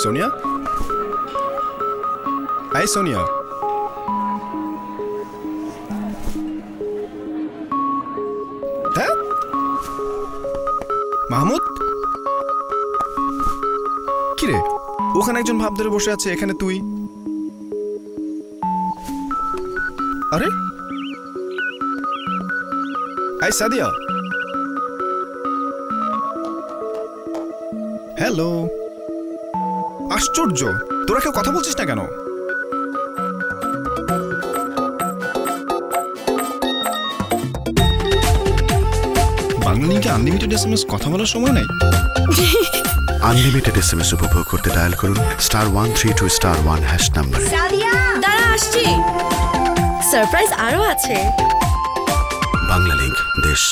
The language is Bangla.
সোনিয়া, এই সোনিয়া, হ্যাঁ মাহমুদ, কিরে ওখানে একজন ভাব ধরে বসে আছে, এখানে তুই? আরে এই সাদিয়া, হ্যালো। আশ্চর্য, তোরা কেউ কথা বলছিস না কেন? বাংলা লিংকে আনলিমিটেড এসএমএস কথা বলার সময় নাই। আনলিমিটেড এসএমএস উপভোগ করতে ডায়াল করুন *132*1# নাম্বারে। সাদিয়া দাঁড়া, আসছি। সারপ্রাইজ আরো আছে। বাংলা লিংক, দেশ